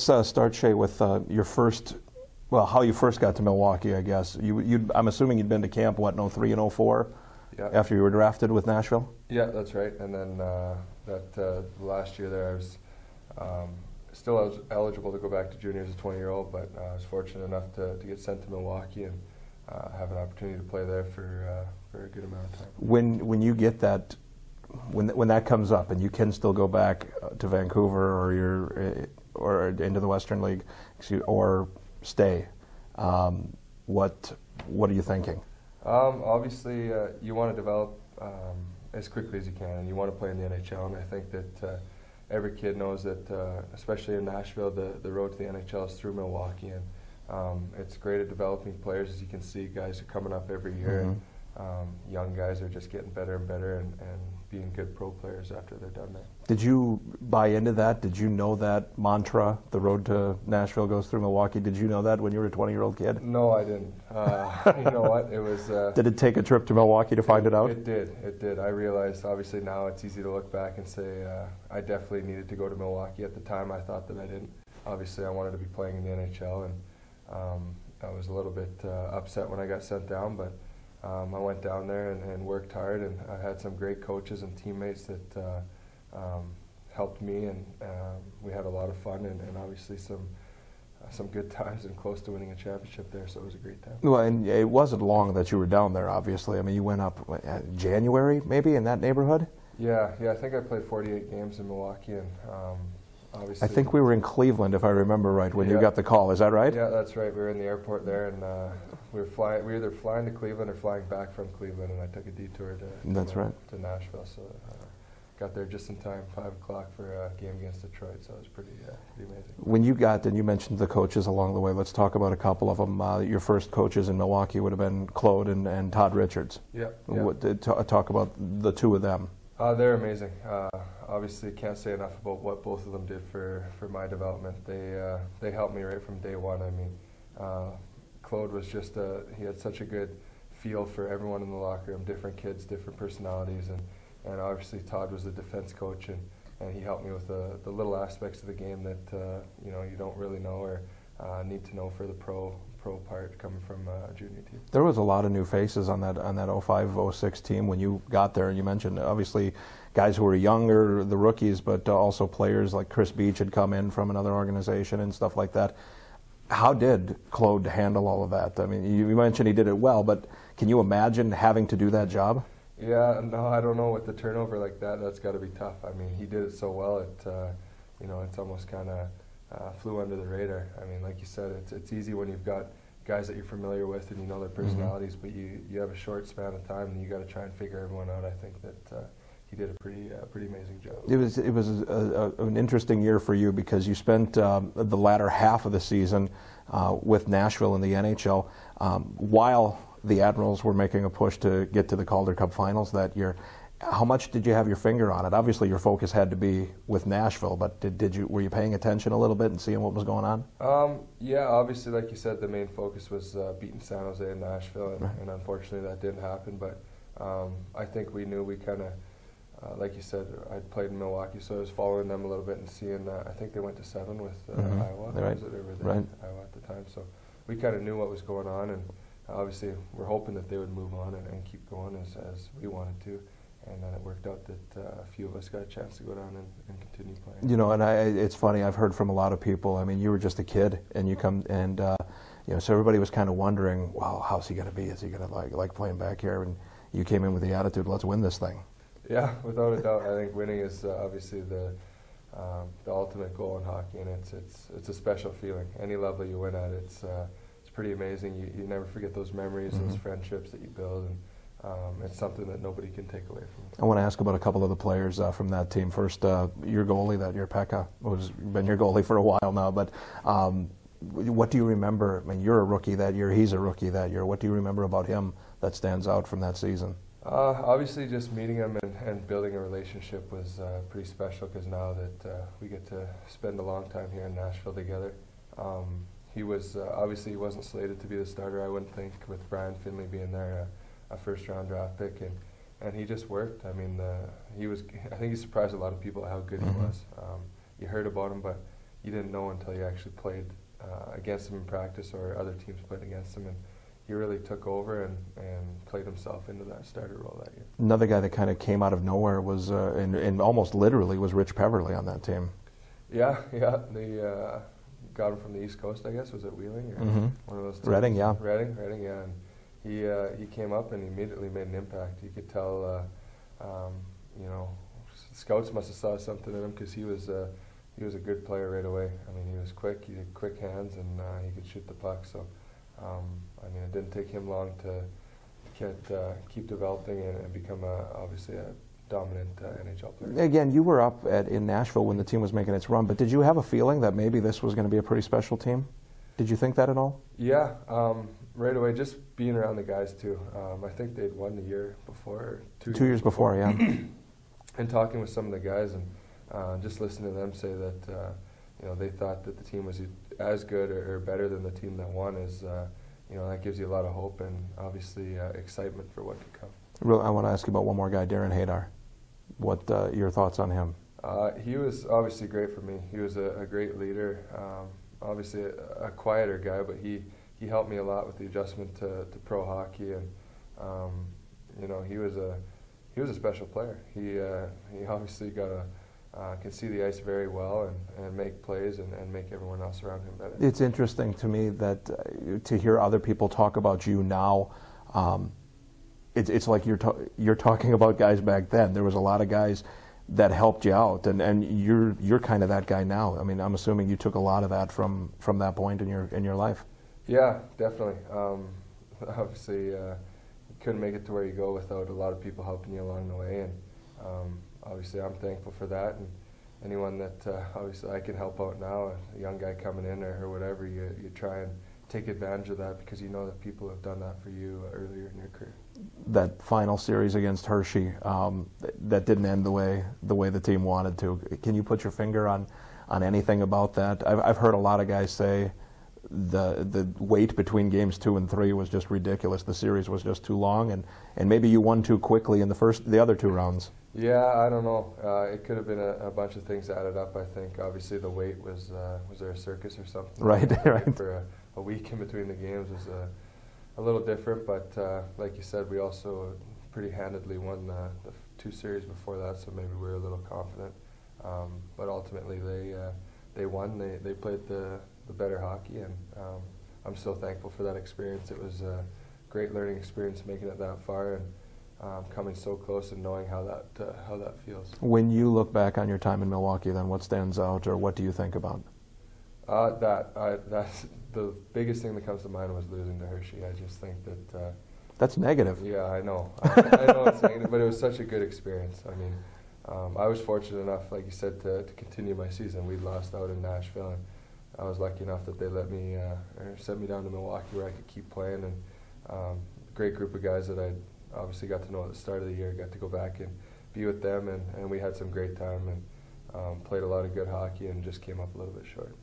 Let's start, Shea, with your first, well, how you first got to Milwaukee, I guess. I'm assuming you'd been to camp, what, in 03 and 04? Yeah. After you were drafted with Nashville? Yeah, that's right. And then last year there, I was still eligible to go back to junior as a 20-year-old, but I was fortunate enough to get sent to Milwaukee and have an opportunity to play there for a good amount of time. When you get that, when that comes up and you can still go back to Vancouver or into the Western League, or stay, what are you thinking? Obviously, you want to develop as quickly as you can, and you want to play in the NHL. And I think that every kid knows that, especially in Nashville, the road to the NHL is through Milwaukee, and it's great at developing players. As you can see, guys are coming up every year. Mm-hmm. And, young guys are just getting better and better, and being good pro players after they're done there. Did you buy into that? Did you know that mantra, the road to Nashville goes through Milwaukee? Did you know that when you were a 20-year-old kid? No, I didn't. You know what? It was. Did it take a trip to Milwaukee to find it out? It did. It did. I realized, obviously, now it's easy to look back and say I definitely needed to go to Milwaukee. At the time, I thought that I didn't. Obviously, I wanted to be playing in the NHL, and I was a little bit upset when I got sent down, but I went down there and worked hard, and I had some great coaches and teammates that helped me, and we had a lot of fun, and obviously some good times, and close to winning a championship there, so it was a great time. Well, and it wasn't long that you were down there, obviously. I mean, you went up January, maybe, in that neighborhood? Yeah, I think I played 48 games in Milwaukee, and obviously... I think we were in Cleveland, if I remember right, when you got the call. Is that right? Yeah, that's right. We were in the airport there, and we were either flying to Cleveland or flying back from Cleveland, and I took a detour to Nashville, so got there just in time, 5 o'clock for a game against Detroit, so it was pretty amazing. When you got, and you mentioned the coaches along the way, let's talk about a couple of them. Your first coaches in Milwaukee would have been Claude and Todd Richards. Yeah. Talk about the two of them. They're amazing. Obviously, can't say enough about what both of them did for my development. They helped me right from day one. I mean, Claude was just he had such a good feel for everyone in the locker room, different kids, different personalities, and obviously Todd was the defense coach, and he helped me with the little aspects of the game that you don't really know or need to know for the pro part coming from a junior team. There was a lot of new faces on that 05-06 team when you got there, and you mentioned obviously guys who were younger, the rookies, but also players like Chris Beach had come in from another organization and stuff like that. How did Claude handle all of that? I mean, you mentioned he did it well, but can you imagine having to do that job? Yeah, no, I don't know. With the turnover like that, that's got to be tough. I mean, he did it so well, it's almost kind of flew under the radar. I mean, like you said, it's easy when you've got guys that you're familiar with and you know their personalities, but you have a short span of time and you got to try and figure everyone out. I think that he did a pretty amazing job. It was an interesting year for you because you spent the latter half of the season with Nashville in the NHL while the Admirals were making a push to get to the Calder Cup Finals that year. How much did you have your finger on it? Obviously, your focus had to be with Nashville, but were you paying attention a little bit and seeing what was going on? Yeah, obviously, like you said, the main focus was beating San Jose and Nashville, and unfortunately that didn't happen. But I think we knew we kind of, like you said, I'd played in Milwaukee, so I was following them a little bit and seeing. I think they went to 7 with Iowa. Right. Iowa at the time, so we kind of knew what was going on, and obviously we're hoping that they would move on and keep going as we wanted to. And then it worked out that a few of us got a chance to go down and continue playing. You know, and it's funny, I've heard from a lot of people, I mean, you were just a kid, and you come, and, so everybody was kind of wondering, well, how's he going to be? Is he going to like playing back here? And you came in with the attitude, let's win this thing. Yeah, without a doubt. I think winning is obviously the ultimate goal in hockey, and it's a special feeling. Any level you win at, it's pretty amazing. You never forget those memories, those friendships that you build, and it's something that nobody can take away from you. I want to ask about a couple of the players from that team. First, your goalie that year, Pekka, who's been your goalie for a while now, but what do you remember? I mean, you're a rookie that year, he's a rookie that year. What do you remember about him that stands out from that season? Obviously, just meeting him and building a relationship was pretty special because now that we get to spend a long time here in Nashville together. He was obviously he wasn't slated to be the starter, I wouldn't think, with Brian Finley being there, a first-round draft pick, and he just worked. I mean, I think he surprised a lot of people at how good he was. You heard about him, but you didn't know until you actually played against him in practice or other teams played against him. And he really took over and played himself into that starter role that year. Another guy that kind of came out of nowhere was, and almost literally, was Rich Peverly on that team. Yeah. They got him from the East Coast, I guess. Was it Wheeling or one of those teams? Reading, yeah. Reading, yeah. And he came up and immediately made an impact. You could tell, scouts must have saw something in him because he was a good player right away. I mean, he was quick. He had quick hands and he could shoot the puck. So, it didn't take him long to keep developing and become obviously a dominant NHL player. Again, you were up in Nashville when the team was making its run, but did you have a feeling that maybe this was going to be a pretty special team? Did you think that at all? Yeah, right away, just being around the guys too. I think they'd won the year before. 2 years before, yeah. And talking with some of the guys and just listening to them say that they thought that the team was as good or better than the team that won is that gives you a lot of hope and obviously excitement for what could come. I want to ask you about one more guy, Darren Hadar. What your thoughts on him? He was obviously great for me. He was a great leader. Obviously a quieter guy, but he helped me a lot with the adjustment to pro hockey, and he was a special player. He obviously can see the ice very well and make plays and make everyone else around him better. It's interesting to me that to hear other people talk about you now. It's like you're talking about guys back then. There was a lot of guys that helped you out, and you're kind of that guy now. I mean, I'm assuming you took a lot of that from that point in your life. Yeah, definitely. Obviously, you couldn't make it to where you go without a lot of people helping you along the way, and obviously I'm thankful for that. And anyone that obviously I can help out now, a young guy coming in or whatever, you try and take advantage of that because you know that people have done that for you earlier in your career. That final series against Hershey, that didn't end the way the team wanted to. Can you put your finger on anything about that? I've heard a lot of guys say the wait between games 2 and 3 was just ridiculous. The series was just too long, and maybe you won too quickly in the other 2 rounds. Yeah, I don't know. It could have been a bunch of things added up. I think obviously the wait was there a circus or something? Right, right. For a week in between the games was a little different, but like you said, we also pretty handedly won the 2 series before that, so maybe we were a little confident. But ultimately, they won. They played the better hockey, and I'm so thankful for that experience. It was a great learning experience making it that far and coming so close and knowing how that feels. When you look back on your time in Milwaukee, then what stands out, or what do you think about? That's the biggest thing that comes to mind was losing to Hershey. I just think that that's negative. Yeah, I know. I know it's negative, but it was such a good experience. I mean, I was fortunate enough, like you said, to continue my season. We'd lost out in Nashville, and I was lucky enough that they let me or sent me down to Milwaukee where I could keep playing. And great group of guys that I obviously got to know at the start of the year. Got to go back and be with them, and we had some great time and played a lot of good hockey and just came up a little bit short.